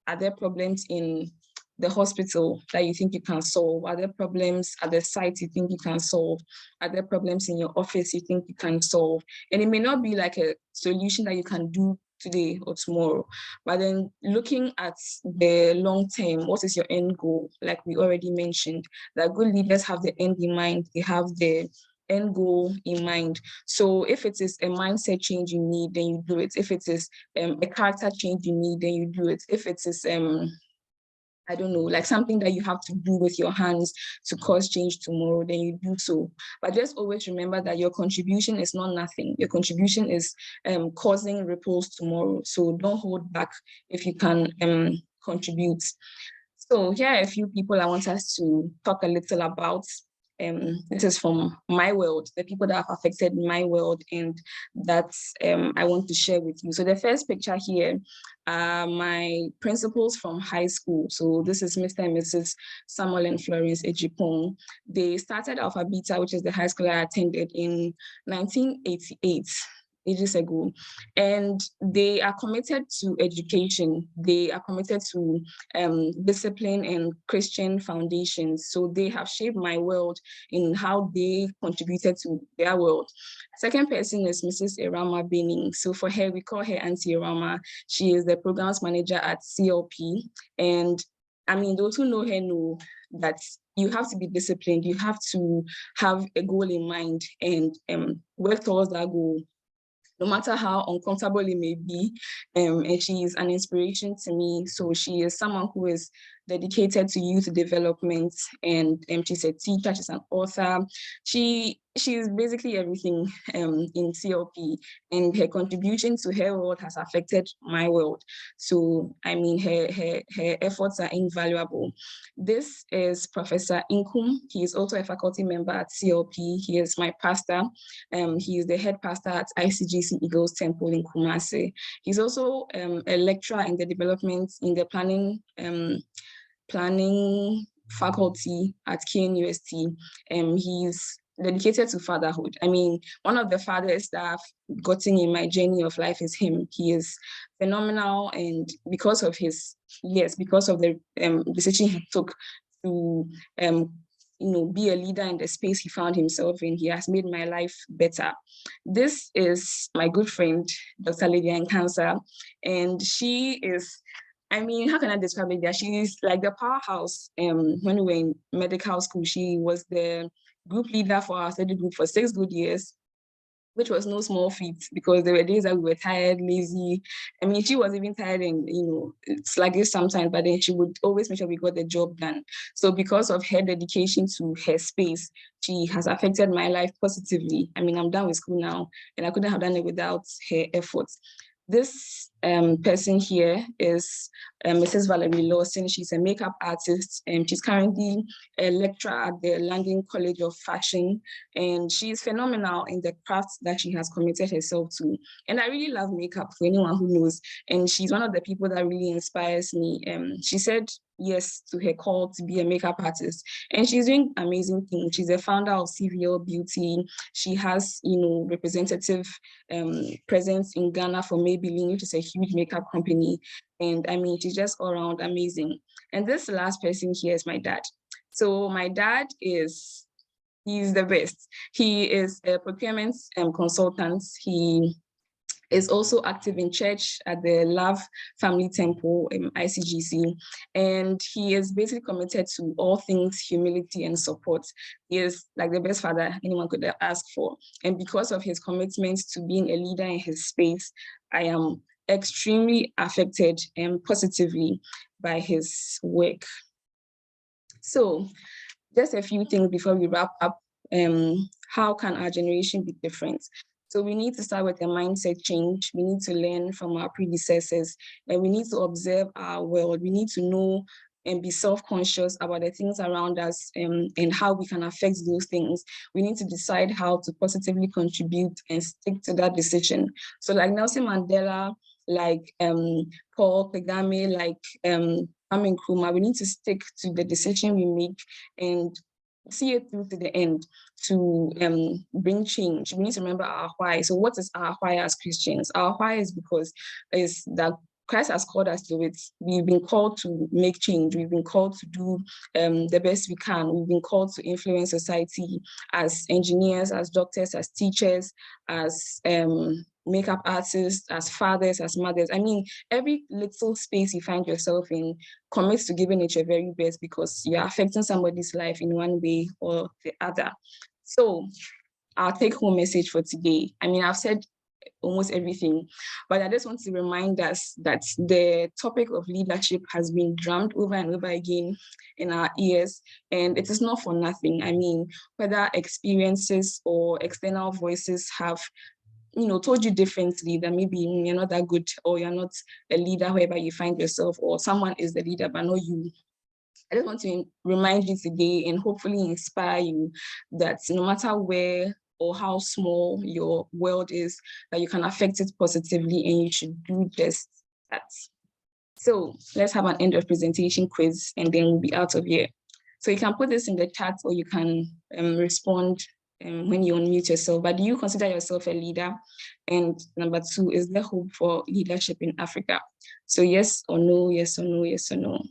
Are there problems in the hospital that you think you can solve? Are there problems at the site you think you can solve? Are there problems in your office you think you can solve? And it may not be like a solution that you can do today or tomorrow, but then looking at the long term, what is your end goal? Like we already mentioned, that good leaders have the end in mind, they have the end goal in mind. So if it is a mindset change you need, then you do it. If it is a character change you need, then you do it. If it is I don't know, like something that you have to do with your hands to cause change tomorrow, then you do so. But just always remember that your contribution is not nothing. Your contribution is causing ripples tomorrow. So don't hold back if you can contribute. So here are a few people I want us to talk a little about. This is from my world, the people that have affected my world, and that I want to share with you. So the first picture here are my principals from high school. So this is Mr. and Mrs. Samuel and Florence Ejipong. They started Alpha Beta, which is the high school I attended, in 1988. Ages ago, and they are committed to education. They are committed to discipline and Christian foundations. So they have shaped my world in how they contributed to their world. Second person is Mrs. Irama Bening. So for her, we call her Auntie Irama. She is the programs manager at CLP. And I mean, those who know her know that you have to be disciplined. You have to have a goal in mind and work towards that goal, no matter how uncomfortable it may be. And she is an inspiration to me. So she is someone who is dedicated to youth development, and she's a teacher, she's an author. She's basically everything in CLP, and her contribution to her world has affected my world. So, I mean, her efforts are invaluable. This is Professor Inkum. He is also a faculty member at CLP. He is my pastor. He is the head pastor at ICGC Eagles Temple in Kumasi. He's also a lecturer in the development, in the planning faculty at KNUST. He's dedicated to fatherhood. I mean, one of the fathers that I've gotten in my journey of life is him. He is phenomenal, and because of the decision he took to be a leader in the space he found himself in, he has made my life better. This is my good friend, Dr. Lydia Nkansa, and she is, I mean, how can I describe it? She's like the powerhouse. When we were in medical school, she was the group leader for our study group for 6 good years, which was no small feat, because there were days that we were tired, lazy. I mean, she was even tired and, it's like this sometimes, but then she would always make sure we got the job done. So because of her dedication to her space, she has affected my life positively. I mean, I'm done with school now, and I couldn't have done it without her efforts. This person here is Mrs. Valerie Lawson. She's a makeup artist, and she's currently a lecturer at the London College of Fashion, and she's phenomenal in the craft that she has committed herself to. And I really love makeup, for anyone who knows, and she's one of the people that really inspires me. She said yes to her call to be a makeup artist, and she's doing amazing things. She's a founder of CVL Beauty. She has, representative presence in Ghana for Maybelline, which is a huge makeup company. And I mean, she's just all around amazing. And this last person here is my dad. So my dad he's the best. He is a procurement consultant. He is also active in church at the Love Family Temple in ICGC. And he is basically committed to all things humility and support. He is like the best father anyone could ask for. And because of his commitment to being a leader in his space, I am extremely affected and positively. by his work. So just a few things before we wrap up. How can our generation be different? So we need to start with a mindset change. We need to learn from our predecessors, and we need to observe our world. We need to know and be self-conscious about the things around us, and how we can affect those things. We need to decide how to positively contribute and stick to that decision. So like Nelson Mandela, like Paul Kagame, like Kwame Nkrumah, we need to stick to the decision we make and see it through to the end to bring change. We need to remember our why. So what is our why as Christians? Our why is because is that Christ has called us to it. We've been called to make change. We've been called to do the best we can. We've been called to influence society as engineers, as doctors, as teachers, as makeup artists, as fathers, as mothers. I mean, every little space you find yourself in commits to giving it your very best because you're affecting somebody's life in one way or the other. So our take-home message for today, I mean, I've said almost everything, but I just want to remind us that the topic of leadership has been drummed over and over again in our ears, and it is not for nothing. I mean, whether experiences or external voices have told you differently, that maybe you're not that good, or you're not a leader wherever you find yourself, or someone is the leader but not you. I just want to remind you today and hopefully inspire you that no matter where or how small your world is, that you can affect it positively, and you should do just that. So let's have an end of presentation quiz, and then we'll be out of here. So you can put this in the chat, or you can respond when you unmute yourself. But do you consider yourself a leader? And number 2, is there hope for leadership in Africa? So yes or no, yes or no, yes or no.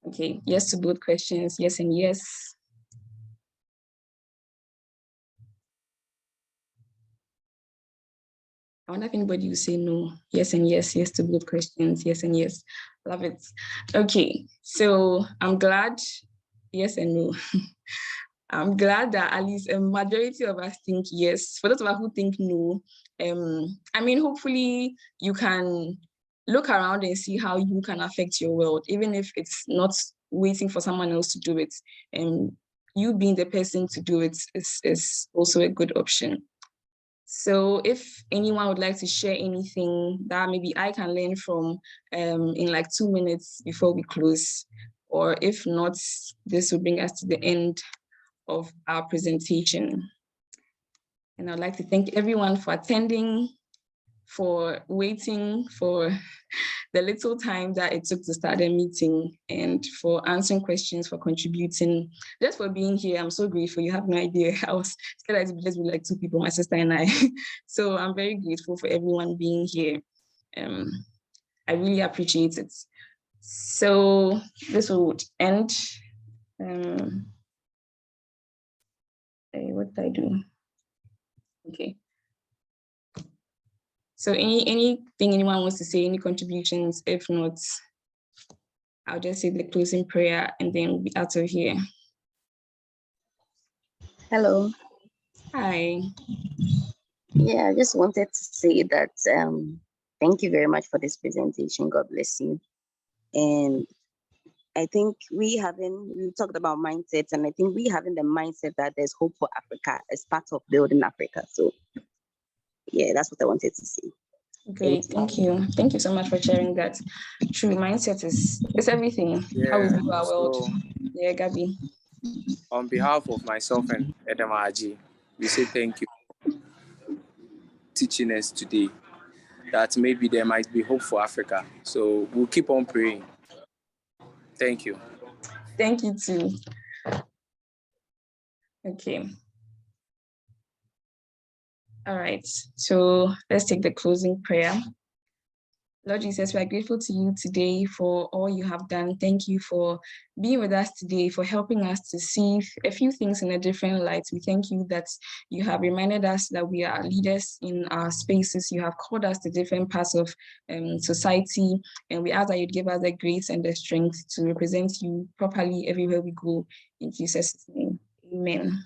Okay, yes to both questions, yes and yes. I wonder if anybody will say no. Yes and yes, yes to both questions, yes and yes. Love it. Okay, so I'm glad, yes and no. I'm glad that at least a majority of us think yes. For those of us who think no, I mean, hopefully you can look around and see how you can affect your world, even if it's not waiting for someone else to do it. And you being the person to do it is also a good option. So if anyone would like to share anything that maybe I can learn from in like 2 minutes before we close, or if not, this will bring us to the end of our presentation. And I'd like to thank everyone for attending, for waiting for the little time that it took to start the meeting, and for answering questions, for contributing, just for being here. I'm so grateful. You have no idea. I was scared it would just be like 2 people, my sister and I. So I'm very grateful for everyone being here. I really appreciate it. So this would end. What did I do? Okay. So anything anyone wants to say, any contributions? If not, I'll just say the closing prayer and then we'll be out of here. Hello. Hi. Yeah, I just wanted to say that thank you very much for this presentation. God bless you. And I think we talked about mindsets, and I think we having the mindset that there's hope for Africa as part of building Africa. So yeah, that's what I wanted to say. Great, thank you. Thank you so much for sharing that. True, mindset is everything. Yeah, How we view our world. so Yeah, Gabby. on behalf of myself and Enam Heletsi, we say thank you for teaching us today that maybe there might be hope for Africa. So we'll keep on praying. Thank you. Thank you too. Okay. All right, so let's take the closing prayer. Lord Jesus, we are grateful to you today for all you have done. Thank you for being with us today, for helping us to see a few things in a different light. We thank you that you have reminded us that we are leaders in our spaces. You have called us to different parts of society, and we ask that you give us the grace and the strength to represent you properly everywhere we go. In Jesus' name, amen.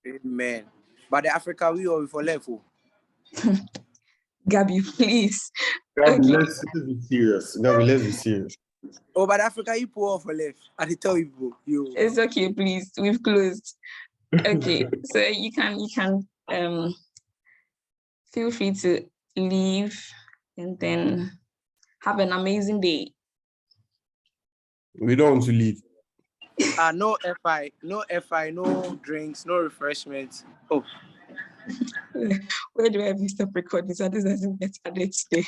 Amen. But the Africa, we are for level. Gabby, please. Gabby, Okay. let's be serious. Gabby, let's be serious. Oh, but Africa, you pour off for left. I tell you, you. It's okay, please. We've closed. Okay, so you can feel free to leave and then have an amazing day. We don't want to leave. No FI, no drinks, no refreshments. Oh. Where do I have to stop recording so this doesn't get added today?